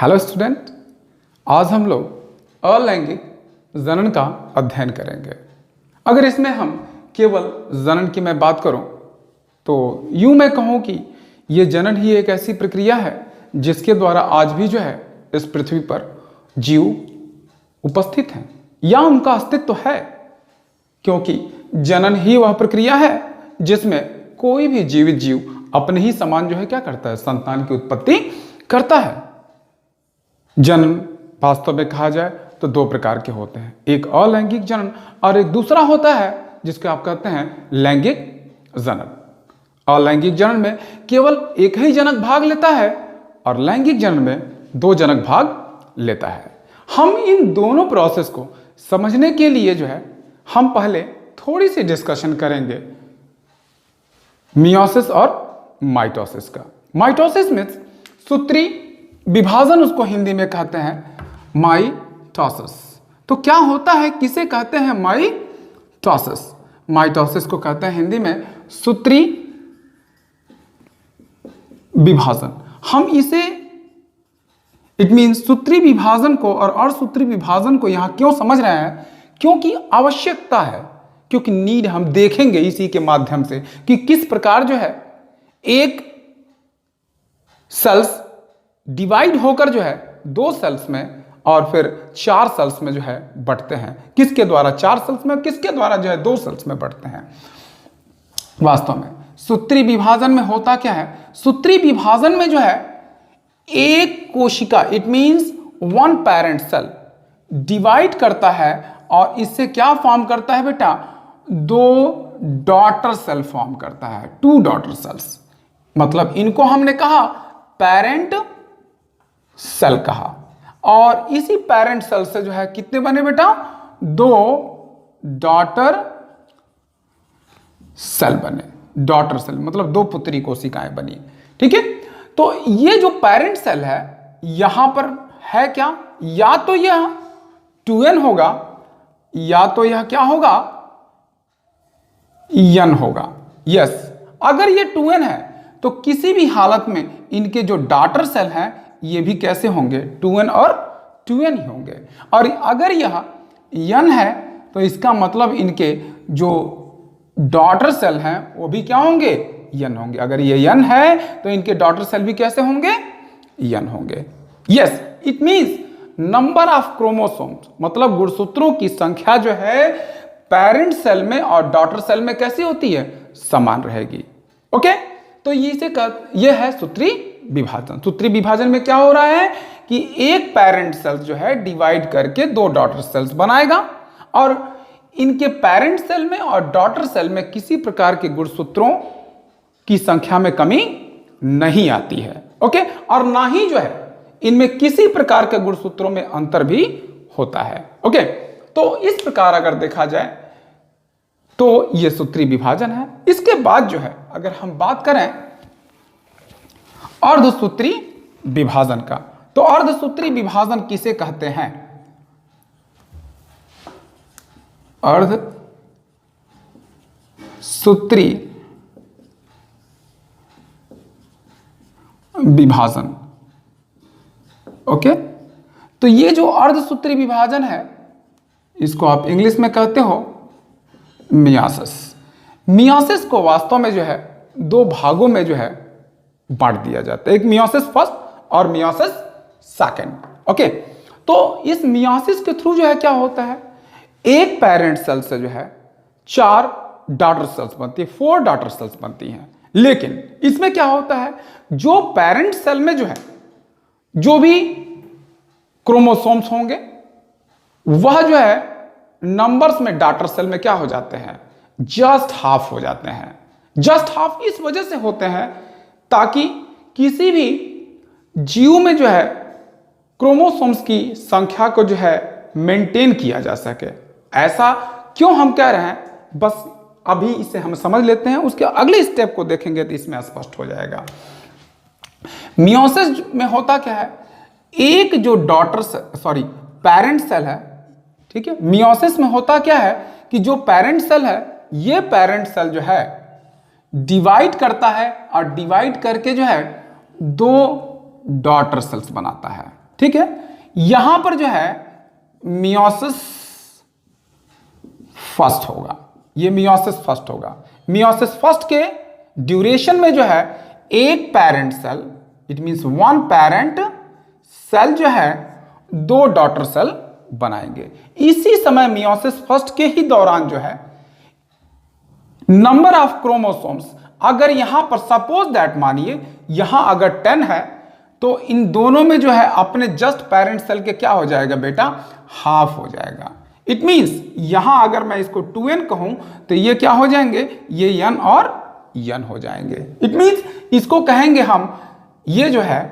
Hello student, आज हम लोग अलैंगिक जनन का अध्ययन करेंगे। अगर इसमें हम केवल जनन की मैं बात करूं तो यूं मैं कहूं कि ये जनन ही एक ऐसी प्रक्रिया है जिसके द्वारा आज भी जो है इस पृथ्वी पर जीव उपस्थित हैं या उनका अस्तित्व है, क्योंकि जनन ही वह प्रक्रिया है जिसमें कोई भी जीवित जीव अपने ही समान जो है क्या करता है, संतान की उत्पत्ति करता है। जनन वास्तव में कहा जाए तो दो प्रकार के होते हैं, एक अलैंगिक जनन और एक दूसरा होता है जिसको आप कहते हैं लैंगिक जनन। अलैंगिक जनन में केवल एक ही जनक भाग लेता है और लैंगिक जनन में दो जनक भाग लेता है। हम इन दोनों प्रोसेस को समझने के लिए जो है हम पहले थोड़ी सी डिस्कशन करेंगे मियोसिस और माइटोसिस का। माइटोसिस में सूत्री विभाजन, उसको हिंदी में कहते हैं माइटोसिस। तो क्या होता है, किसे कहते हैं माइटोसिस? माइटोसिस को कहते हैं हिंदी में सूत्री विभाजन। हम इसे इट मीन्स सूत्री विभाजन को और असूत्री विभाजन को यहां क्यों समझ रहे हैं, क्योंकि आवश्यकता है, क्योंकि नीड हम देखेंगे इसी के माध्यम से कि किस प्रकार जो है एक सेल्स डिवाइड होकर जो है दो सेल्स में और फिर चार सेल्स में जो है बढ़ते हैं। किसके द्वारा चार सेल्स में, किसके द्वारा जो है दो सेल्स में बढ़ते हैं। वास्तव में सूत्री विभाजन में होता क्या है, सूत्री विभाजन में जो है एक कोशिका it means one parent cell divide करता है और इससे क्या फॉर्म करता है बेटा, दो डॉटर सेल फॉर्म करता है, टू डॉटर सेल्स। मतलब इनको हमने कहा पेरेंट सेल कहा, और इसी पेरेंट सेल से जो है कितने बने बेटा, दो डॉटर सेल बने। डॉटर सेल मतलब दो पुत्री कोशिकाएं बनी, ठीक है। तो ये जो पेरेंट सेल है यहां पर है क्या, या तो यह 2n होगा या तो यह क्या होगा, n होगा। यस, अगर ये 2n है तो किसी भी हालत में इनके जो डॉटर सेल हैं ये भी कैसे होंगे, 2n और 2n ही होंगे। और अगर यह n है तो इसका मतलब इनके जो डॉटर सेल हैं वो भी क्या होंगे, n होंगे। अगर ये n है तो इनके डॉटर सेल भी कैसे होंगे, n होंगे। Yes, it means number of chromosomes मतलब गुणसूत्रों की संख्या जो है पेरेंट सेल में और डॉटर सेल में कैसी होती है, समान रहेगी। ओके, तो ये है सूत्री विभाजन। सूत्री विभाजन में क्या हो रहा है कि एक पेरेंट सेल जो है डिवाइड करके दो डॉटर सेल्स बनाएगा और इनके पेरेंट सेल में और डॉटर सेल में किसी प्रकार के गुणसूत्रों की संख्या में कमी नहीं आती है। ओके, और ना ही जो है इनमें किसी प्रकार के गुणसूत्रों में अंतर भी होता है। ओके, तो इस प्रकार अगर देखा जाए तो यह सूत्री विभाजन है। इसके बाद जो है अगर हम बात करें अर्धसूत्री विभाजन का, तो अर्धसूत्री विभाजन किसे कहते हैं, अर्धसूत्री विभाजन। ओके, तो ये जो अर्धसूत्री विभाजन है इसको आप इंग्लिश में कहते हो मियोसिस। मियोसिस को वास्तव में जो है दो भागों में जो है बांट दिया जाता है, एक मियोसिस फर्स्ट और मियोसिस सेकंड। ओके, तो इस मियोसिस के थ्रू जो है क्या होता है, एक पेरेंट सेल से जो है चार डॉटर सेल्स बनती है, 4 डॉटर सेल्स बनती हैं। लेकिन इसमें क्या होता है, जो पेरेंट सेल में जो है जो भी क्रोमोसोम्स होंगे वह जो है नंबर्स में डॉटर सेल में क्या हो जाते हैं, जस्ट हाफ हो जाते हैं। जस्ट हाफ इस वजह से होते हैं ताकि किसी भी जीव में जो है क्रोमोसोम्स की संख्या को जो है मेंटेन किया जा सके। ऐसा क्यों हम कह रहे हैं, बस अभी इसे हम समझ लेते हैं, उसके अगले स्टेप को देखेंगे तो इसमें स्पष्ट हो जाएगा। मियोसिस में होता क्या है, एक जो पेरेंट सेल है, ठीक है। मियोसिस में होता क्या है कि जो पेरेंट सेल है ये पेरेंट सेल जो है डिवाइड करता है और डिवाइड करके जो है दो डॉटर सेल्स बनाता है, ठीक है, यहां पर जो है मियोसिस फर्स्ट होगा, ये मियोसिस फर्स्ट होगा। मियोसिस फर्स्ट के ड्यूरेशन में जो है एक parent cell, it means one parent cell जो है दो डॉटर सेल बनाएंगे। इसी समय मियोसिस फर्स्ट के ही दौरान जो है नंबर ऑफ क्रोमोसोम्स, अगर यहां पर सपोज दैट मानिए यहां अगर 10 है तो इन दोनों में जो है अपने जस्ट पेरेंट सेल के क्या हो जाएगा बेटा, हाफ हो जाएगा। इट मींस यहां अगर मैं इसको 2n कहूं तो ये क्या हो जाएंगे, ये n और n हो जाएंगे। इट मींस इसको कहेंगे हम, ये जो है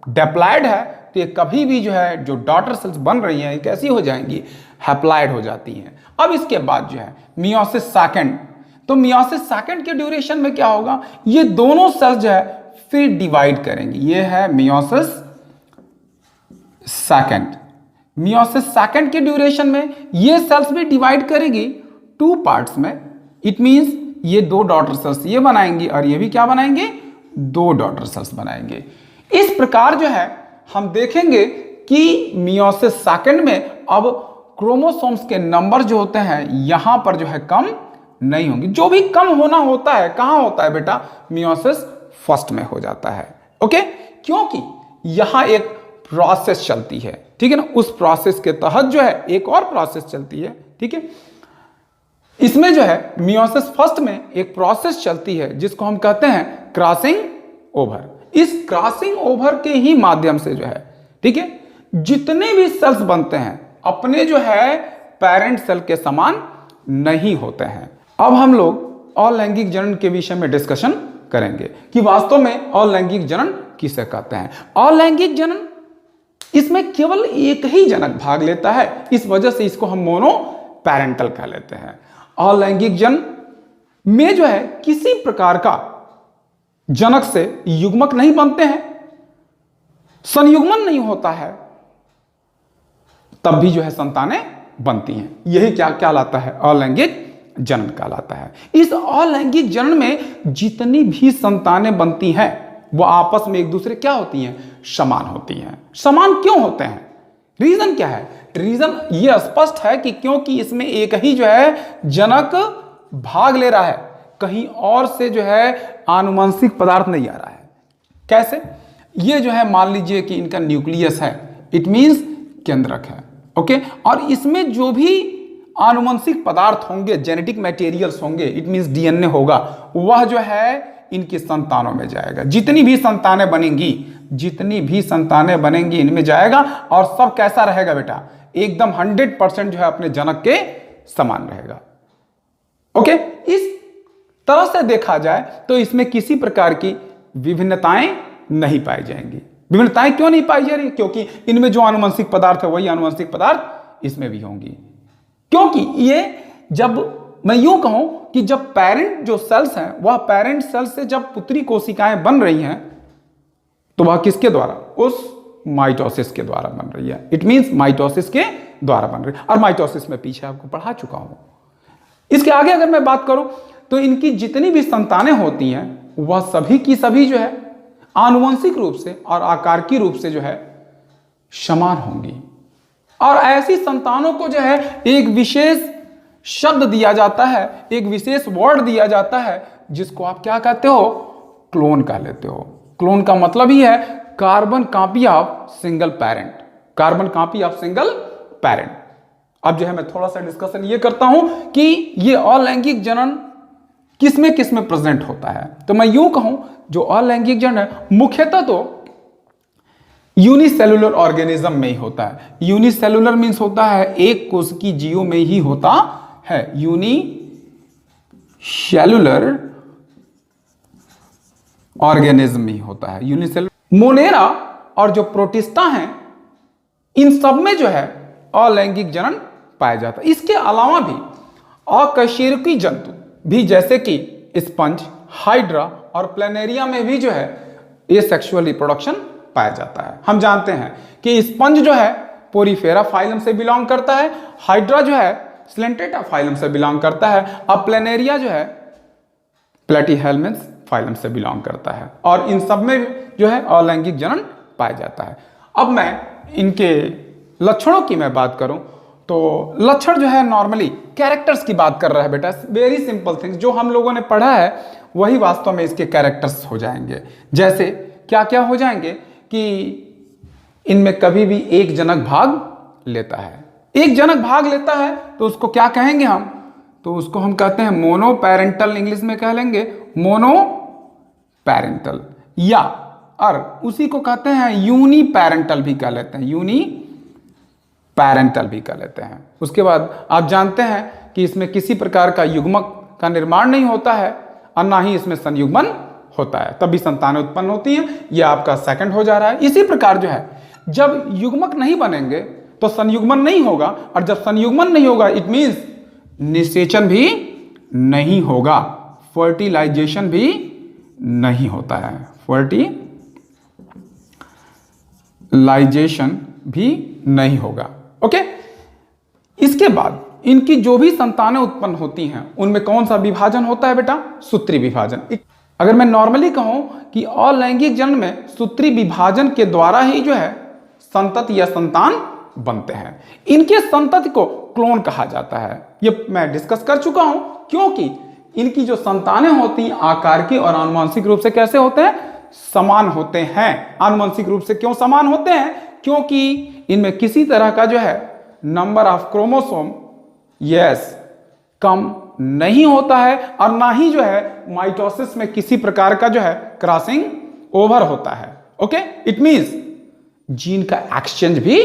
डिप्लॉयड है तो ये कभी भी जो है जो डॉटर सेल्स बन रही हैं ये कैसी हो जाएंगी, हैप्लॉयड हो जाती हैं। अब इसके बाद जो है मियोसिस सेकंड, तो मियोसिस सेकंड के ड्यूरेशन में क्या होगा, ये दोनों सेल्स जो है फिर डिवाइड करेंगे। ये है मियोसिस सेकंड। मियोसिस सेकंड के ड्यूरेशन में ये सेल्स भी डिवाइड करेगी टू पार्ट्स में। इट मींस ये दो डॉटर सेल्स ये बनाएंगी और ये भी क्या बनाएंगे, दो डॉटर सेल्स बनाएंगे। इस प्रकार जो है हम देखेंगे कि मियोसिस सेकंड में अब क्रोमोसोम्स के नंबर जो होते हैं यहां पर जो है कम नहीं होंगे। जो भी कम होना होता है कहां होता है बेटा, मियोसिस फर्स्ट में हो जाता है। ओके, क्योंकि यहां एक प्रोसेस चलती है, ठीक है ना, उस प्रोसेस के तहत जो है एक और प्रोसेस चलती है। ठीक है, इसमें जो है मियोसिस फर्स्ट में एक प्रोसेस चलती है जिसको हम कहते हैं क्रॉसिंग ओवर। इस क्रॉसिंग ओवर के ही माध्यम से जो है, ठीक है, जितने भी सेल्स बनते हैं अपने जो है पेरेंट सेल के समान नहीं होते हैं। अब हम लोग अलैंगिक जनन के विषय में डिस्कशन करेंगे कि वास्तव में अलैंगिक जनन किसे कहते हैं। अलैंगिक जनन, इसमें केवल एक ही जनक भाग लेता है, इस वजह से इसको हम मोनो पैरेंटल कह लेते हैं। अलैंगिक जनन में जो है किसी प्रकार का जनक से युग्मक नहीं बनते हैं, संयुग्मन नहीं होता है, तब भी जो है संतानें बनती हैं। यही क्या कहलाता है, अलैंगिक जनन कहलाता है। इस अलैंगिक जनन में जितनी भी संतानें बनती हैं वो आपस में एक दूसरे क्या होती हैं, समान होती हैं। समान क्यों होते हैं, रीजन क्या है, रीजन ये स्पष्ट है कि क्योंकि इसमें एक ही जो है जनक भाग ले रहा है, कहीं और से जो है आनुवंशिक पदार्थ नहीं आ रहा है। कैसे, ये जो है मान लीजिए कि इनका न्यूक्लियस है, इट मींस केंद्रक है। ओके, और इसमें जो भी आनुवंशिक पदार्थ होंगे, जेनेटिक मटेरियल्स होंगे, इट मींस डीएनए होगा, वह जो है इनकी संतानों में जाएगा। जितनी भी संतानें बनेंगी, जितनी भी संतानें बनेंगी इनमें जाएगा और सब कैसा रहेगा बेटा, एकदम 100% जो है अपने जनक के समान रहेगा। ओके, इस तरह से देखा जाए तो इसमें किसी प्रकार की विभिन्नताएं नहीं पाई जाएंगी। विभिन्नताएं क्यों नहीं पाई जा रही, क्योंकि इनमें जो आनुवंशिक पदार्थ है वही आनुवंशिक पदार्थ इसमें भी होंगी। क्योंकि ये, जब मैं यूं कहूं कि जब पेरेंट जो सेल्स हैं वह पेरेंट सेल से जब पुत्री कोशिकाएं बन रही हैं तो वह किसके द्वारा, उस माइटोसिस के द्वारा बन रही है। इट मींस माइटोसिस के द्वारा बन रही है, और माइटोसिस में पीछे आपको पढ़ा चुका हूं। इसके आगे अगर मैं बात करूं तो इनकी जितनी भी संतानें होती हैं वह सभी की सभी जो है आनुवंशिक रूप से और आकार की रूप से जो है समान होंगी। और ऐसी संतानों को जो है एक विशेष शब्द दिया जाता है, एक विशेष वर्ड दिया जाता है जिसको आप क्या कहते हो, क्लोन कह लेते हो। क्लोन का मतलब ही है carbon copy of single parent, carbon copy of single parent. अब जो है मैं थोड़ा सा डिस्कशन ये करता हूं कि ये अलैंगिक जनन किसमें किसमें प्रेजेंट होता है। तो मैं यूं कहूं जो अलैंगिक जनन है मुख्यतः तो यूनिसेलुलर ऑर्गेनिज्म में ही होता है। यूनिसेलुलर मींस होता है एक कोशिकीय जीवों में ही होता है। यूनिसेलुलर ऑर्गेनिज्म ही होता है, यूनिसेलुलर। मोनेरा और जो प्रोटिस्टा हैं इन सब में जो है अलैंगिक जनन पाया जाता है। इसके अलावा भी अकशेरुकी जंतु भी जैसे कि स्पंज, हाइड्रा और प्लेनेरिया में भी जो है ये सेक्सुअल रिप्रोडक्शन पाया जाता है। हम जानते हैं कि स्पंज जो है पोरीफेरा फाइलम से बिलोंग करता है, हाइड्रा जो है स्लेंटेटा फाइलम से बिलोंग करता है, अब प्लेनेरिया जो है प्लेटीहेल्मिन्थ फाइलम से बिलोंग करता है। और इन सब में जो है अलैंगिक जनन पाया जाता है। अब मैं इनके लक्षणों की मैं बात करूं तो लक्षण जो है नॉर्मली कैरेक्टर्स की बात कर रहा है बेटा, वेरी सिंपल थिंग्स जो हम लोगों ने पढ़ा है वही वास्तव में इसके कैरेक्टर्स हो जाएंगे। जैसे क्या क्या हो जाएंगे कि इनमें कभी भी एक जनक भाग लेता है, एक जनक भाग लेता है तो उसको क्या कहेंगे हम, तो उसको हम कहते हैं मोनो पैरेंटल, इंग्लिश में कह लेंगे मोनो पैरेंटल, या और उसी को कहते हैं यूनी पैरेंटल भी कह लेते हैं, यूनी पैरेंटल भी कह लेते हैं। उसके बाद आप जानते हैं कि इसमें किसी प्रकार का युग्मक का निर्माण नहीं होता है और ना ही इसमें संयुग्मन होता है, तभी संतानें उत्पन्न होती हैं। यह आपका सेकंड हो जा रहा है। इसी प्रकार जो है जब युग्मक नहीं बनेंगे तो संयुग्मन नहीं होगा, और जब संयुग्मन नहीं होगा इट मीन्स निषेचन भी नहीं होगा, फर्टिलाइजेशन भी नहीं होता है, फर्टिलाइजेशन भी नहीं होगा। ओके, इसके बाद इनकी जो भी संतानें उत्पन्न होती हैं उनमें कौन सा विभाजन होता है बेटा, सूत्री विभाजन। अगर मैं नॉर्मली कहूं कि अलैंगिक जनन में सूत्री विभाजन के द्वारा ही जो है संतति या संतान बनते हैं। इनके संतति को क्लोन कहा जाता है, ये मैं डिस्कस कर चुका हूं, क्योंकि इनकी जो संतानें होती हैं आकार की और आनुवंशिक रूप से कैसे होते हैं, समान होते हैं। आनुवंशिक रूप से क्यों समान होते हैं, क्योंकि इनमें किसी तरह का जो है नंबर ऑफ क्रोमोसोम कम नहीं होता है, और ना ही जो है माइटोसिस में किसी प्रकार का जो है क्रॉसिंग ओवर होता है। ओके, इट मींस जीन का एक्सचेंज भी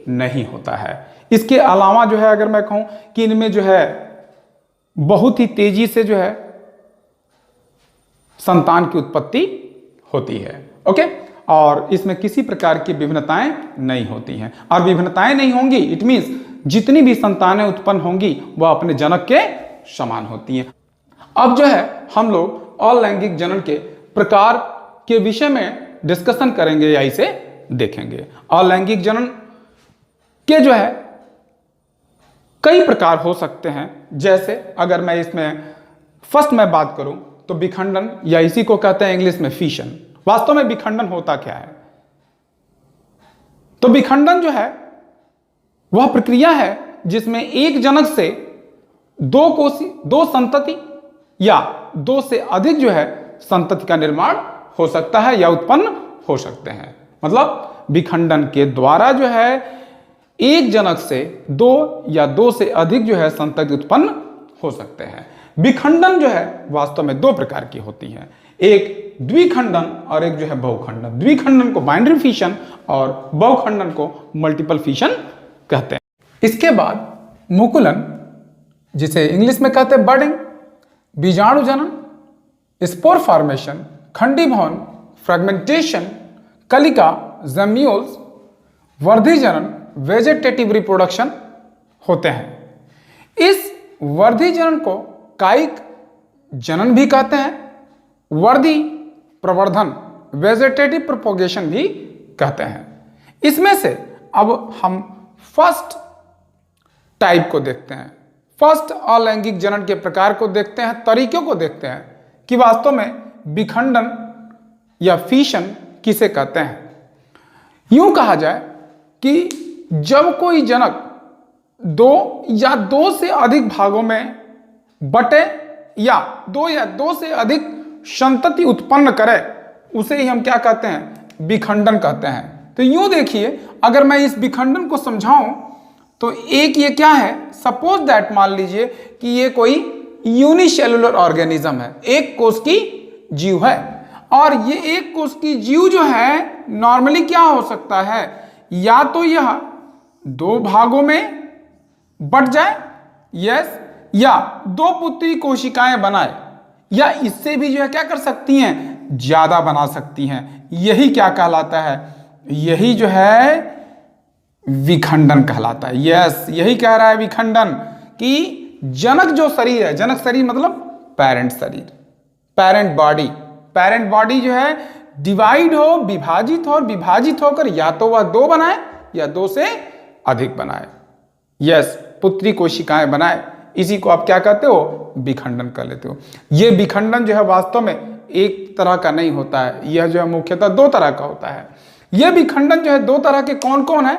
नहीं होता है। इसके अलावा जो है अगर मैं कहूं कि इनमें जो है बहुत ही तेजी से जो है संतान की उत्पत्ति होती है। ओके, और इसमें किसी प्रकार की विभिन्नताएं नहीं होती हैं, और विभिन्नताएं नहीं होंगी इट मींस जितनी भी संतानें उत्पन्न होंगी वह अपने जनक के समान होती हैं। अब जो है हम लोग अलैंगिक जनन के प्रकार के विषय में डिस्कशन करेंगे या इसे देखेंगे। अलैंगिक जनन के जो है कई प्रकार हो सकते हैं। जैसे अगर मैं इसमें फर्स्ट में बात करूं तो विखंडन, या इसी को कहते हैं इंग्लिश में फिशन। वास्तव में विखंडन होता क्या है, तो विखंडन जो है वह प्रक्रिया है जिसमें एक जनक से दो संतति या दो से अधिक जो है संतति का निर्माण हो सकता है या उत्पन्न हो सकते हैं। मतलब विखंडन के द्वारा जो है एक जनक से दो या दो से अधिक जो है संतति उत्पन्न हो सकते हैं। विखंडन जो है वास्तव में दो प्रकार की होती है, एक द्विखंडन और एक जो है बहुखंडन। द्विखंडन को बाइनरी फिशन और बहुखंडन को मल्टीपल फिशन कहते हैं। इसके बाद मुकुलन, जिसे इंग्लिश में कहते हैं बर्डिंग, बीजाणु जनन, स्पोर फॉर्मेशन, खंडीभवन, फ्रेगमेंटेशन, कलिका, जम्यूल्स, वर्धी जनन, वेजेटेटिव रिप्रोडक्शन होते हैं। इस वर्धी जनन को कायिक जनन भी कहते हैं, वर्धी प्रवर्धन, वेजेटेटिव प्रोपोगेशन भी कहते हैं। इसमें से अब हम फर्स्ट टाइप को देखते हैं, फर्स्ट अलैंगिक जनन के प्रकार को देखते हैं, तरीकों को देखते हैं कि वास्तव में विखंडन या फिशन किसे कहते हैं। यूं कहा जाए कि जब कोई जनक दो या दो से अधिक भागों में बटे या दो से अधिक संतति उत्पन्न करे उसे ही हम क्या कहते हैं, विखंडन कहते हैं। तो यूं देखिए, अगर मैं इस विखंडन को समझाऊं तो एक ये क्या है, सपोज दैट मान लीजिए कि ये कोई यूनिसेलुलर ऑर्गेनिज्म है, एक कोष की जीव है, और ये एक कोष की जीव जो है नॉर्मली क्या हो सकता है, या तो यह दो भागों में बट जाए, यस, या दो पुत्री कोशिकाएं बनाए, या इससे भी जो है क्या कर सकती हैं, ज्यादा बना सकती हैं। यही क्या कहलाता है, यही जो है विखंडन कहलाता है। यस, यही कह रहा है विखंडन कि जनक जो शरीर है, जनक शरीर मतलब पेरेंट शरीर, पेरेंट बॉडी, पेरेंट बॉडी जो है डिवाइड हो, विभाजित हो, और विभाजित होकर या तो वह दो बनाए या दो से अधिक बनाए, यस, पुत्री कोशिकाएं बनाए। इसी को आप क्या कहते हो, विखंडन कर लेते हो। यह विखंडन जो है वास्तव में एक तरह का नहीं होता है, यह जो है मुख्यतः दो तरह का होता है। ये विखंडन जो है दो तरह के कौन कौन है,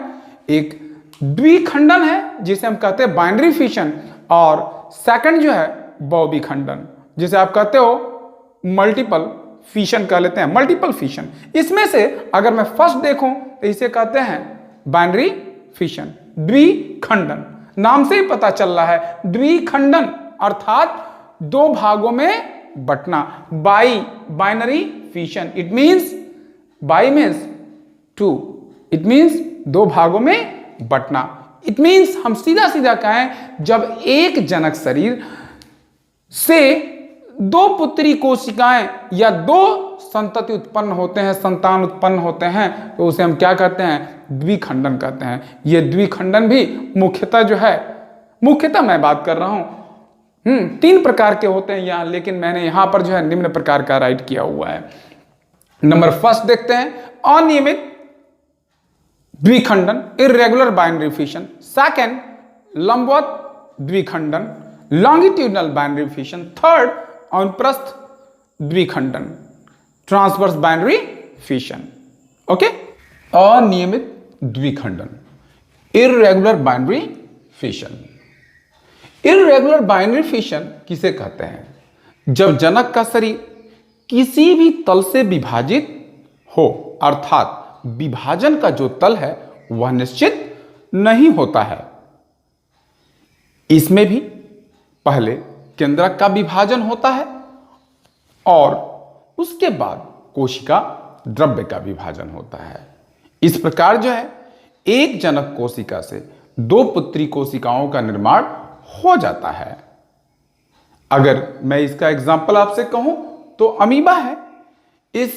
एक द्विखंडन है जिसे हम कहते हैं बाइनरी फिशन, और सेकंड जो है बहुविखंडन जिसे आप कहते हो मल्टीपल फिशन कह लेते हैं, मल्टीपल फिशन। इसमें से अगर मैं फर्स्ट देखूं तो इसे कहते हैं बाइनरी फिशन, द्विखंडन। नाम से ही पता चल रहा है द्विखंडन अर्थात दो भागों में बंटना, binary fission. It means bi means two, it means दो भागों में बंटना। इट मींस हम सीधा सीधा कहें जब एक जनक शरीर से दो पुत्री कोशिकाएं या दो संतति उत्पन्न होते हैं, संतान उत्पन्न होते हैं, तो उसे हम क्या कहते हैं, द्विखंडन कहते हैं। ये द्विखंडन भी मुख्यतः जो है, मुख्यतः मैं बात कर रहा हूं, तीन प्रकार के होते हैं यहां, लेकिन मैंने यहां पर जो है निम्न प्रकार का राइट किया हुआ है। नंबर फर्स्ट देखते हैं अनियमित द्विखंडन, इर्रेगुलर बाइनरी फिशन। सेकंड लंबवत द्विखंडन, लॉन्गिट्यूडनल बाइनरी फिशन। थर्ड अनुप्रस्थ द्विखंडन, ट्रांसवर्स बाइनरी फिशन। ओके, अनियमित द्विखंडन, irregular binary fission. Irregular binary fission किसे कहते हैं, जब जनक का शरीर किसी भी तल से विभाजित हो, अर्थात विभाजन का जो तल है वह निश्चित नहीं होता है। इसमें भी पहले केंद्रक का विभाजन होता है और उसके बाद कोशिका द्रव्य का विभाजन होता है। इस प्रकार जो है एक जनक कोशिका से दो पुत्री कोशिकाओं का निर्माण हो जाता है। अगर मैं इसका एग्जाम्पल आपसे कहूं तो अमीबा है। इस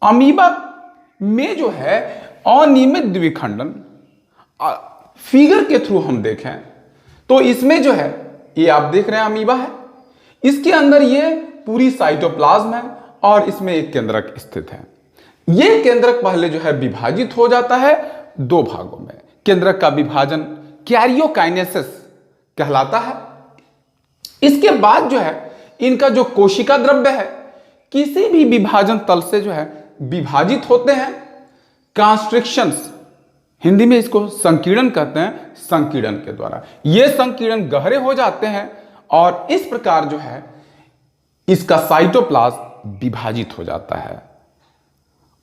अमीबा में जो है अनियमित द्विखंडन, फिगर के थ्रू हम देखें तो इसमें जो है, ये आप देख रहे हैं अमीबा है, इसके अंदर ये पूरी साइटोप्लाज्म है और इसमें एक केंद्रक स्थित है। ये केंद्रक पहले जो है विभाजित हो जाता है दो भागों में। केंद्रक का विभाजन कैरियोकाइनेसिस कहलाता है। इसके बाद जो है इनका जो कोशिका द्रव्य है किसी भी विभाजन तल से जो है विभाजित होते हैं कॉन्स्ट्रिक्शंस, हिंदी में इसको संकीर्ण कहते हैं, संकीर्ण के द्वारा। ये संकीर्ण गहरे हो जाते हैं और इस प्रकार जो है इसका साइटोप्लाज्म विभाजित हो जाता है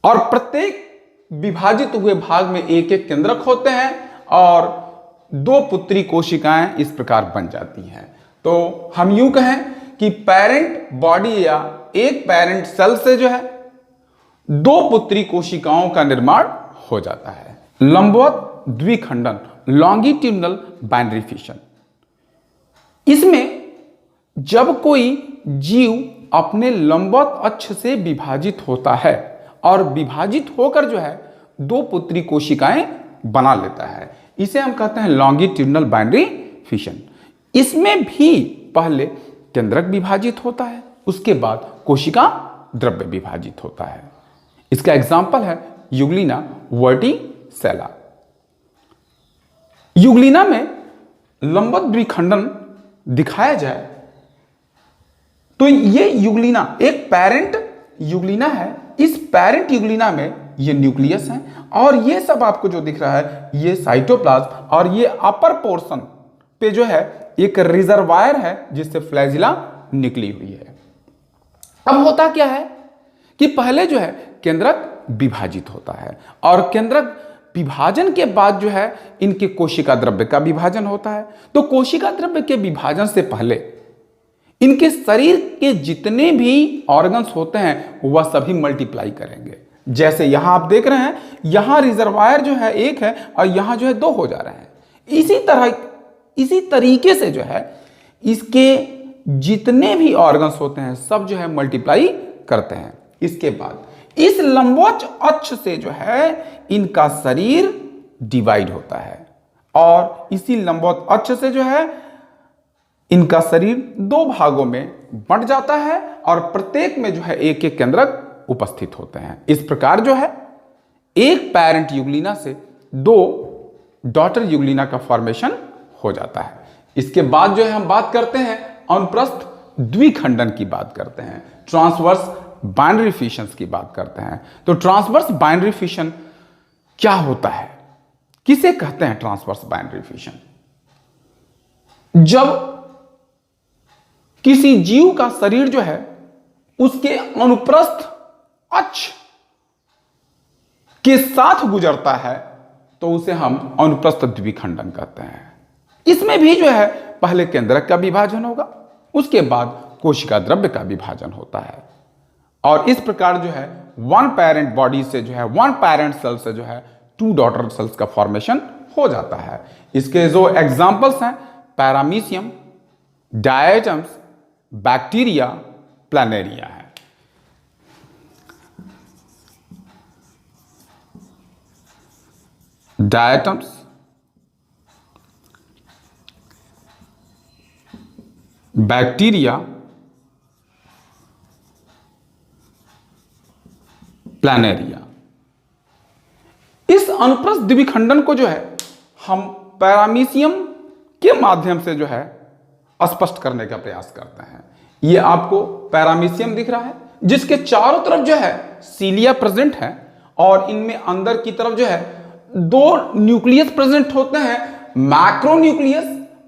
और प्रत्येक विभाजित हुए भाग में एक एक केंद्रक होते हैं और दो पुत्री कोशिकाएं इस प्रकार बन जाती हैं। तो हम यूं कहें कि पेरेंट बॉडी या एक पेरेंट सेल से जो है दो पुत्री कोशिकाओं का निर्माण हो जाता है। लंबवत द्विखंडन, लॉन्गिट्यूडनल बाइनरी फिशन। इसमें जब कोई जीव अपने लंबवत अक्ष से विभाजित होता है और विभाजित होकर जो है दो पुत्री कोशिकाएं बना लेता है, इसे हम कहते हैं लॉन्गिट्यूडनल बाइनरी फिशन। इसमें भी पहले केंद्रक विभाजित होता है, उसके बाद कोशिका द्रव्य विभाजित होता है। इसका एग्जाम्पल है यूग्लिना वर्टिसेला। यूग्लिना में लंबवत द्विखंडन दिखाया जाए तो ये यूग्लिना एक पेरेंट यूग्लिना है। इस पेरेंट यूग्लिना में ये न्यूक्लियस है और ये सब आपको जो दिख रहा है ये साइटोप्लाज्म और ये अपर पोर्शन पे जो है एक रिजर्वायर है जिससे फ्लैजिला निकली हुई है। अब होता क्या है कि पहले जो है केंद्रक विभाजित होता है और केंद्रक विभाजन के बाद जो है इनके कोशिका द्रव्य का विभाजन होता है। तो कोशिका द्रव्य के विभाजन से पहले इनके शरीर के जितने भी ऑर्गन्स होते हैं वह सभी मल्टीप्लाई करेंगे। जैसे यहां आप देख रहे हैं, यहां रिजर्वायर जो है एक है और यहां जो है दो हो जा रहे हैं। इसी तरीके से जो है इसके जितने भी ऑर्गन्स होते हैं सब जो है मल्टीप्लाई करते हैं। इसके बाद इस लंबवत अक्ष से जो है इनका शरीर डिवाइड होता है और इसी लंबवत अक्ष से जो है इनका शरीर दो भागों में बंट जाता है और प्रत्येक में जो है एक एक केंद्रक उपस्थित होते हैं। इस प्रकार जो है एक पेरेंट यूग्लिना से दो डॉटर यूग्लिना का फॉर्मेशन हो जाता है। इसके बाद जो है हम बात करते हैं अनुप्रस्थ द्विखंडन की बात करते हैं, ट्रांसवर्स बाइनरी फिशंस की बात करते हैं। तो ट्रांसवर्स बाइनरी फिशन क्या होता है, किसे कहते हैं ट्रांसवर्स बाइनरी फिशन? जब किसी जीव का शरीर जो है उसके अनुप्रस्थ अक्ष के साथ गुजरता है तो उसे हम अनुप्रस्थ द्विखंडन कहते हैं। इसमें भी जो है पहले केंद्रक का विभाजन होगा, उसके बाद कोशिका द्रव्य का विभाजन होता है, और इस प्रकार जो है वन पेरेंट बॉडी से जो है, वन पेरेंट सेल से जो है टू डॉटर सेल्स का फॉर्मेशन हो जाता है। इसके जो एग्जांपल्स हैं पैरामीशियम, डायटम्स, बैक्टीरिया, प्लानेरिया है। Diatoms, bacteria, Planaria. इस अनुप्रस्थ द्विखंडन को जो है हम पैरामीशियम के माध्यम से जो है स्पष्ट करने का प्रयास करते हैं। ये आपको पैरामीशियम दिख रहा है जिसके चारों तरफ जो है सीलिया प्रेजेंट है, और इनमें अंदर की तरफ जो है दो न्यूक्लियस प्रेजेंट होते हैं, मैक्रो न्यूक्लियस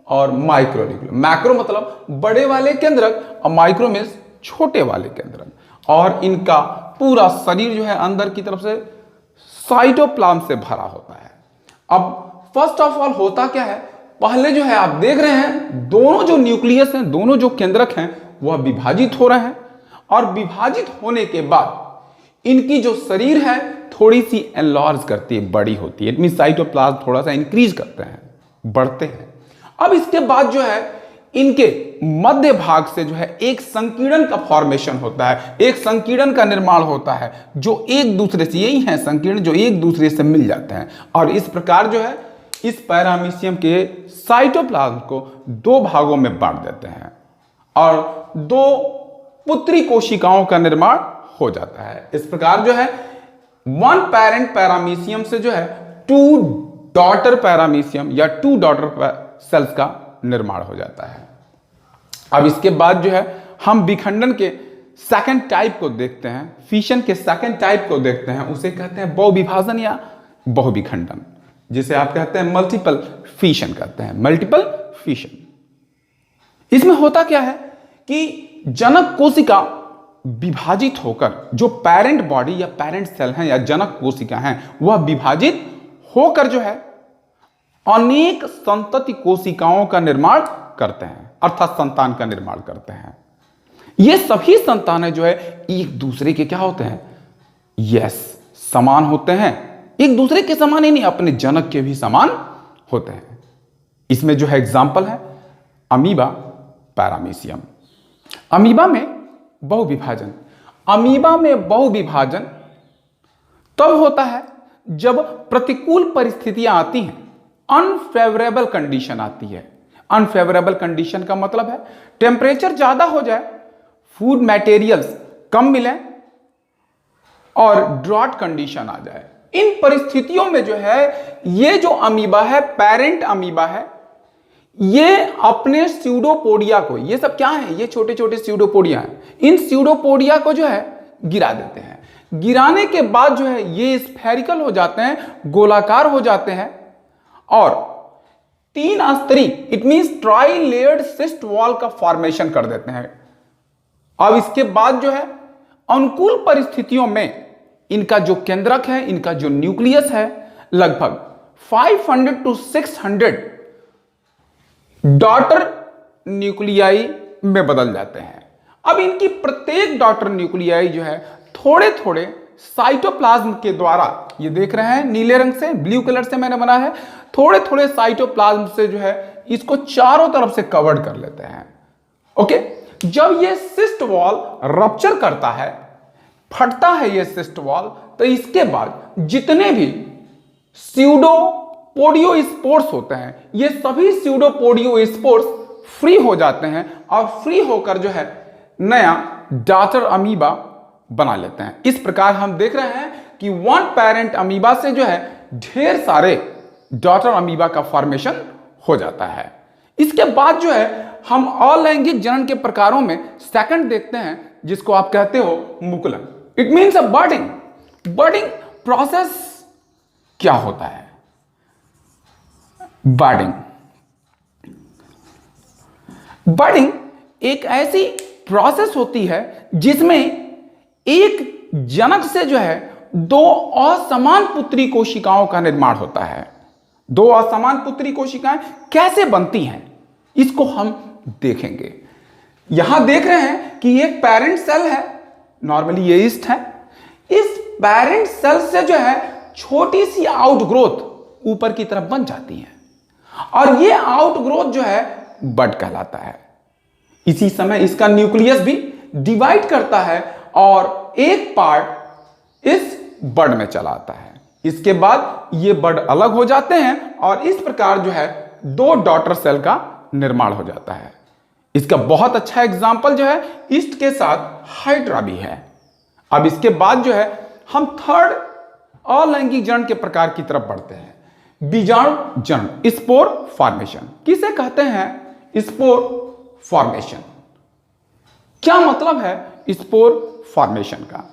और माइक्रो न्यूक्लियस। मैक्रो मतलब बड़े वाले केंद्रक और माइक्रो में छोटे वाले केंद्रक, और इनका पूरा शरीर जो है अंदर की तरफ से साइटोप्लाज्म से भरा होता है। अब फर्स्ट ऑफ ऑल होता क्या है, पहले जो है आप देख रहे हैं दोनों जो न्यूक्लियस हैं, दोनों जो केंद्रक हैं वह विभाजित हो रहे हैं, और विभाजित होने के बाद इनकी जो शरीर है थोड़ी सी एनलार्ज करती है, बड़ी होती है। इट मीन साइटोप्लाज्म थोड़ा सा इंक्रीज करते हैं, बढ़ते हैं। अब इसके बाद जो है इनके मध्य भाग से जो है एक संकीर्ण का फॉर्मेशन होता है, एक संकीर्ण का निर्माण होता है जो एक दूसरे से, यही है संकीर्ण जो एक दूसरे से मिल जाते हैं, और इस प्रकार जो है इस पैरामीशियम के साइटोप्लाज्म को दो भागों में बांट देते हैं और दो पुत्री कोशिकाओं का निर्माण हो जाता है। इस प्रकार जो है वन पेरेंट पैरामीशियम से जो है टू डॉटर पैरामीशियम या टू डॉटर सेल्स का निर्माण हो जाता है। अब इसके बाद जो है हम विखंडन के सेकंड टाइप को देखते हैं, फिशन के सेकंड टाइप को देखते हैं, उसे कहते हैं बहुविभाजन या बहुविखंडन, जिसे आप कहते हैं मल्टीपल फिशन कहते हैं, मल्टीपल फिशन। इसमें होता क्या है कि जनक कोशिका विभाजित होकर, जो पेरेंट बॉडी या पेरेंट सेल हैं या जनक कोशिका हैं, वह विभाजित होकर जो है अनेक संतति कोशिकाओं का निर्माण करते हैं, अर्थात संतान का निर्माण करते हैं। ये सभी संतानें जो है एक दूसरे के क्या होते हैं, यस, समान होते हैं, एक दूसरे के समान ही नहीं, अपने जनक के भी समान होते हैं। इसमें जो है एग्जाम्पल है अमीबा, पैरामीशियम। अमीबा में बहुविभाजन, अमीबा में बहुविभाजन तब होता है जब प्रतिकूल परिस्थितियां आती हैं, अनफेवरेबल कंडीशन आती है। अनफेवरेबल कंडीशन का मतलब है टेम्परेचर ज्यादा हो जाए, फूड मटेरियल्स कम मिले और ड्रॉट कंडीशन आ जाए। इन परिस्थितियों में जो है ये जो अमीबा है, पेरेंट अमीबा है, ये अपने स्यूडोपोडिया को, ये सब क्या है, ये छोटे छोटे स्यूडोपोडिया हैं, इन स्यूडोपोडिया को जो है गिरा देते हैं। गिराने के बाद जो है ये स्फेरिकल हो जाते हैं, गोलाकार हो जाते हैं, और तीन स्तरीय, it means try layered cyst wall का फॉर्मेशन कर देते हैं। अब इसके बाद जो है अनुकूल परिस्थितियों में इनका जो केंद्रक है, इनका जो न्यूक्लियस है, लगभग 500 to 600 डॉटर न्यूक्लियाई में बदल जाते हैं। अब इनकी प्रत्येक डॉटर न्यूक्लियाई जो है थोड़े थोड़े साइटोप्लाज्म के द्वारा, ये देख रहे हैं नीले रंग से, ब्लू कलर से मैंने बना है, थोड़े थोड़े साइटोप्लाज्म से जो है इसको चारों तरफ से कवर्ड कर लेते हैं। ओके, जब ये सिस्ट वॉल रप्चर करता है, फटता है ये सिस्ट वॉल, तो इसके बाद जितने भी स्यूडोपोडियोस्पोर्स होते हैं, ये सभी स्यूडोपोडियोस्पोर्स फ्री हो जाते हैं और फ्री होकर जो है नया डॉटर अमीबा बना लेते हैं। इस प्रकार हम देख रहे हैं कि वन पेरेंट अमीबा से जो है ढेर सारे डॉटर अमीबा का फॉर्मेशन हो जाता है। इसके बाद जो है हम अलैंगिक जनन के प्रकारों में सेकंड देखते हैं, जिसको आप कहते हो मुकुलन। It means a budding. Budding process क्या होता है? बडिंग। बडिंग एक ऐसी प्रोसेस होती है जिसमें एक जनक से जो है दो असमान पुत्री कोशिकाओं का निर्माण होता है। दो असमान पुत्री कोशिकाएं कैसे बनती हैं इसको हम देखेंगे। यहां देख रहे हैं कि एक पेरेंट सेल है, नॉर्मली ये ईस्ट है। इस पेरेंट सेल से जो है छोटी सी आउटग्रोथ ऊपर की तरफ बन जाती है और ये आउटग्रोथ जो है बड कहलाता है। इसी समय इसका न्यूक्लियस भी डिवाइड करता है और एक पार्ट इस बड में चला आता है। इसके बाद ये बड अलग हो जाते हैं और इस प्रकार जो है दो डॉटर सेल का निर्माण हो जाता है। इसका बहुत अच्छा एग्जाम्पल जो है ईस्ट के साथ हाइड्रा भी है। अब इसके बाद जो है हम थर्ड अलैंगिक जनन के प्रकार की तरफ बढ़ते हैं। बीजाणु जनन, स्पोर फॉर्मेशन। किसे कहते हैं स्पोर फॉर्मेशन? क्या मतलब है स्पोर फॉर्मेशन का?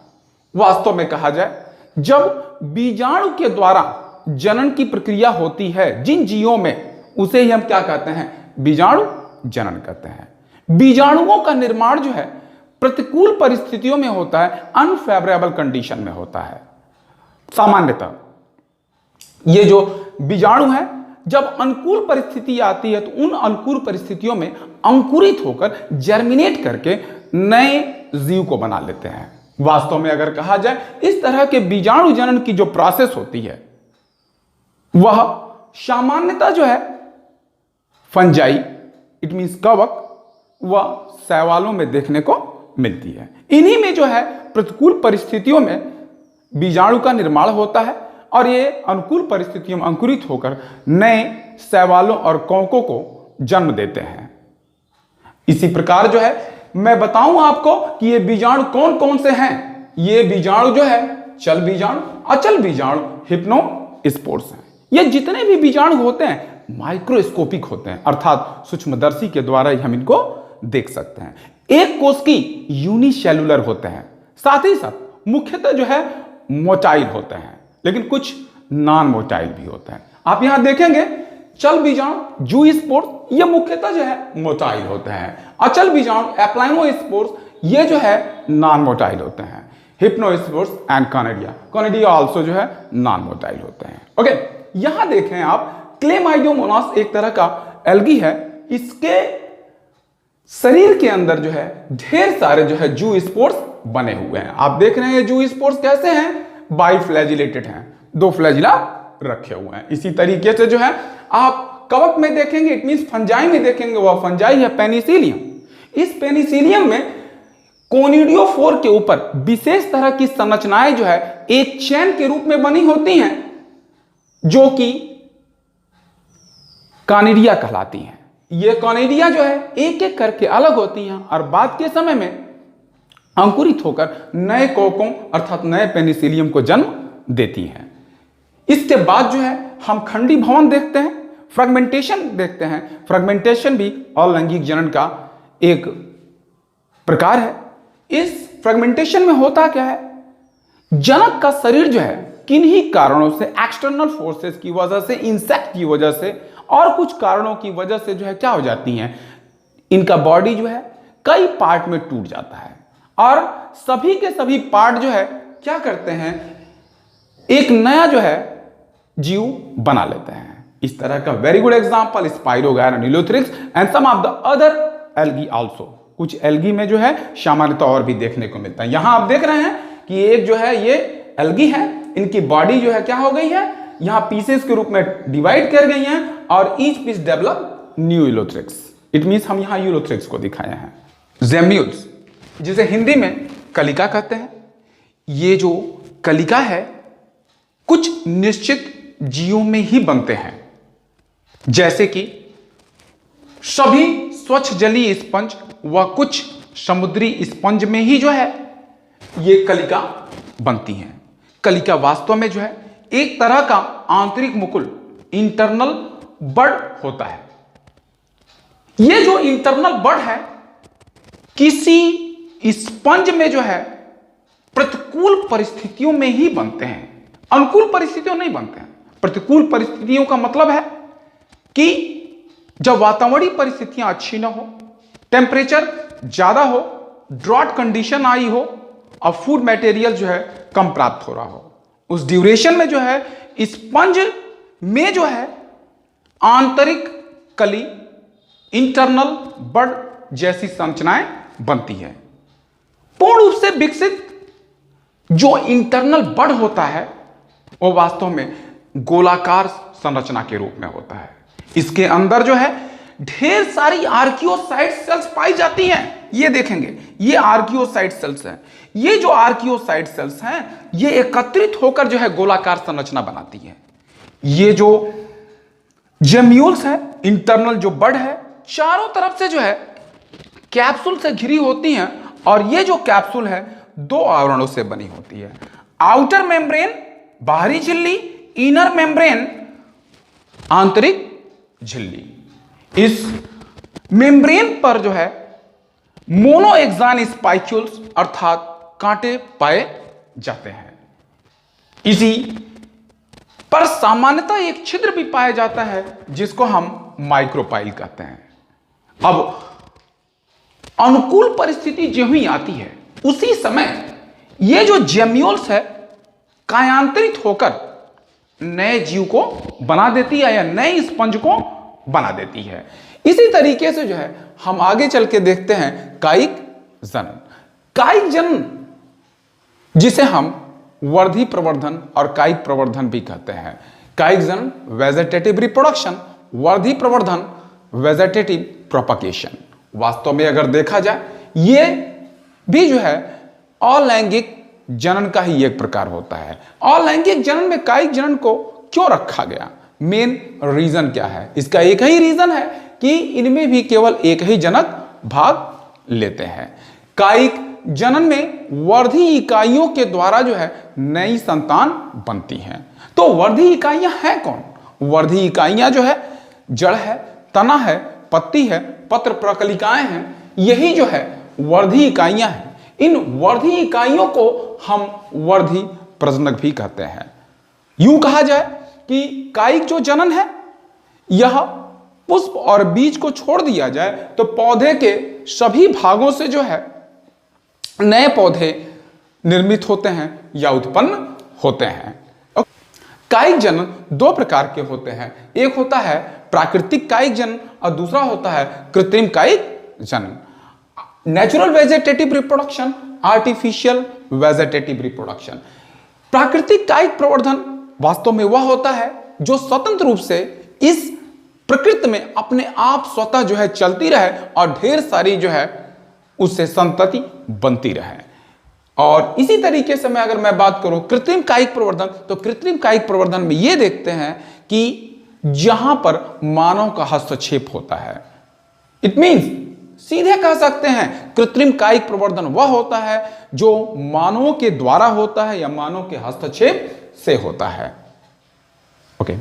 वास्तव में कहा जाए, जब बीजाणु के द्वारा जनन की प्रक्रिया होती है जिन जीवों में, उसे ही हम क्या कहते हैं? बीजाणु जनन कहते हैं। बीजाणुओं का निर्माण जो है प्रतिकूल परिस्थितियों में होता है, अनफेवरेबल कंडीशन में होता है। सामान्यतः ये जो बीजाणु है जब अनुकूल परिस्थिति आती है तो उन अनुकूल परिस्थितियों में अंकुरित होकर जर्मिनेट करके नए जीव को बना लेते हैं। वास्तव में अगर कहा जाए, इस तरह के बीजाणु जनन की जो प्रोसेस होती है वह सामान्यतः जो है फंजाई, इट मींस कवक व शैवालों में देखने को मिलती है। इन्हीं में जो है प्रतिकूल परिस्थितियों में बीजाणु का निर्माण होता है और ये अनुकूल परिस्थितियों में अंकुरित होकर नए शैवालों और कवकों को जन्म देते हैं। इसी प्रकार जो है मैं बताऊं आपको कि ये बीजाणु कौन कौन से हैं। ये बीजाणु जो है चल बीजाणु, अचल बीजाणु, हिप्नोस्पोर्स हैं। ये जितने भी बीजाणु होते हैं माइक्रोस्कोपिक होते हैं, अर्थात सूक्ष्मदर्शी के द्वारा ही हम इनको देख सकते हैं। एक कोश की यूनिसेलुलर होते हैं, साथ ही साथ मुख्यतः जो है मोटाइल होते हैं, लेकिन कुछ नॉन मोटाइल भी होते हैं। आप यहां देखेंगे चल बीजाणु जूस्पोर्स ये मुख्यतः जो है मोटाइल होते हैं। अचल बीजाणु एप्लाइनोस्पोर्स ये जो है नॉन मोटाइल होते हैं। हिप्नोस्पोर्स एंड कॉनिडिया आल्सो जो है नॉन मोटाइल होते हैं। ओके, यहां देखें आप क्लेमाइडियोमोनास एक तरह का एल्गी है। इसके शरीर के अंदर जो है ढेर सारे जो है जूस्पोर्स बने हुए हैं। आप देख रहे हैं जूस्पोर्स कैसे हैं? बाइफ्लैजिलेटेड हैं, दो फ्लैजिला रखे हुए हैं। इसी तरीके से जो है आप कवक में देखेंगे, इट मींस फंजाई में देखेंगे, वह फंजाई है पेनिसिलियम। इस पेनिसिलियम में कोनिडियोफोर के ऊपर विशेष तरह की संरचनाएं जो है एक चैन के रूप में बनी होती हैं जो कि कॉनिडिया कहलाती हैं। ये कॉनिडिया जो है एक एक करके अलग होती हैं और बाद के समय में अंकुरित होकर नए कोकों अर्थात नए पेनिसिलियम को जन्म देती हैं। इसके बाद जो है हम खंडी भवन देखते हैं, फ्रेगमेंटेशन देखते हैं। फ्रेगमेंटेशन भी अलैंगिक जनन का एक प्रकार है। इस फ्रेगमेंटेशन में होता क्या है? जनक का शरीर जो है किन्हीं कारणों से, एक्सटर्नल फोर्सेस की वजह से, इंसेक्ट की वजह से और कुछ कारणों की वजह से जो है क्या हो जाती हैं, इनका बॉडी जो है कई पार्ट में टूट जाता है और सभी के सभी पार्ट जो है क्या करते हैं, एक नया जो है जीव बना लेते हैं। इस तरह का वेरी गुड एग्जांपल स्पाइरोगैरा नीलोथ्रिक्स and some of the other algae also. कुछ एल्गी में जो है सामान्यतः और भी देखने को मिलता है। यहां आप देख रहे हैं कि एक जो है ये एल्गी है, इनकी बॉडी जो है क्या हो गई है, यहां पीसेस के रूप में डिवाइड कर गई हैं और each piece develop new ulothrix. It means हम यहां यूलोथ्रिक्स को दिखाए हैं। जेम्यूल्स, जिसे हिंदी में कलिका कहते हैं, ये जो कलिका है कुछ निश्चित जीवों में ही बनते हैं, जैसे कि सभी स्वच्छ जलीय स्पंज व कुछ समुद्री स्पंज में ही जो है ये कलिका बनती हैं। कलिका वास्तव में जो है एक तरह का आंतरिक मुकुल, इंटरनल बड होता है। ये जो इंटरनल बड है किसी स्पंज में जो है प्रतिकूल परिस्थितियों में ही बनते हैं, अनुकूल परिस्थितियों नहीं बनते हैं। प्रतिकूल परिस्थितियों का मतलब है कि जब वातावरणीय परिस्थितियां अच्छी ना हो, टेम्परेचर ज्यादा हो, ड्रॉट कंडीशन आई हो और फूड मटेरियल जो है कम प्राप्त हो रहा हो, उस ड्यूरेशन में जो है स्पंज में जो है आंतरिक कली, इंटरनल बड जैसी संरचनाएं बनती है। पूर्ण रूप से विकसित जो इंटरनल बड होता है वो वास्तव में गोलाकार संरचना के रूप में होता है। इसके अंदर जो है ढेर सारी आर्कियोसाइट सेल्स पाई जाती हैं। ये देखेंगे, ये आर्कियोसाइट सेल्स हैं। ये जो आर्कियोसाइट सेल्स हैं ये एकत्रित होकर जो है गोलाकार संरचना बनाती है। ये जो जेम्यूल्स है, इंटरनल जो बड है, चारों तरफ से जो है कैप्सूल से घिरी होती हैं और ये जो कैप्सूल है दो आवरणों से बनी होती है। आउटर मेम्ब्रेन बाहरी झिल्ली, इनर मेम्ब्रेन आंतरिक झिल्ली। इस मेम्ब्रेन पर जो है मोनोएक्सॉन स्पाइक्यूल्स अर्थात कांटे पाए जाते हैं। इसी पर सामान्यतः एक छिद्र भी पाया जाता है जिसको हम माइक्रोपाइल कहते हैं। अब अनुकूल परिस्थिति जो ही आती है उसी समय ये जो जेम्यूल्स है कायांतरित होकर नए जीव को बना देती है या नए स्पंज को बना देती है। इसी तरीके से जो है हम आगे चल के देखते हैं कायिक जनन। कायिक जनन जिसे हम वर्धी प्रवर्धन और कायिक प्रवर्धन भी कहते हैं। कायिक जनन वेजेटेटिव रिप्रोडक्शन, वर्धी प्रवर्धन वेजेटेटिव प्रोपगेशन। वास्तव में अगर देखा जाए ये भी जो है अलैंगिक जनन का ही एक प्रकार होता है। अलैंगिक जनन में कायिक जनन को क्यों रखा गया? मेन रीजन क्या है? इसका एक ही रीजन है कि इनमें भी केवल एक ही जनक भाग लेते हैं। कायिक जनन में वर्धी इकाइयों के द्वारा जो है नई संतान बनती हैं। तो वर्धी इकाइयां हैं कौन? वर्धी इकाइयां जो है जड़ है, तना है, पत्ती है, पत्र प्रकलिकाएं हैं, यही जो है वर्धी इकाइयां हैं। इन वर्धी इकाइयों को हम वर्धी प्रजनक भी कहते हैं। यूं कहा जाए कि कायिक जो जनन है यह पुष्प और बीज को छोड़ दिया जाए तो पौधे के सभी भागों से जो है नए पौधे निर्मित होते हैं या उत्पन्न होते हैं। कायिक जनन दो प्रकार के होते हैं। एक होता है प्राकृतिक कायिक जनन और दूसरा होता है कृत्रिम कायिक जनन। Natural vegetative reproduction, artificial vegetative reproduction. प्राकृतिक कायिक प्रवर्धन वास्तव में वह होता है जो स्वतंत्र रूप से इस प्रकृति में अपने आप स्वतः जो है चलती रहे और ढेर सारी जो है उससे संतति बनती रहे। और इसी तरीके से अगर मैं बात करूं कृत्रिम कायिक प्रवर्धन, तो कृत्रिम कायिक प्रवर्धन में यह देखते हैं कि जहां पर मानव का हस्तक्षेप होता है। इट मींस सीधे कह सकते हैं कृत्रिम कायिक प्रवर्धन वह होता है जो मानवों के द्वारा होता है या मानव के हस्तक्षेप से होता है। ओके।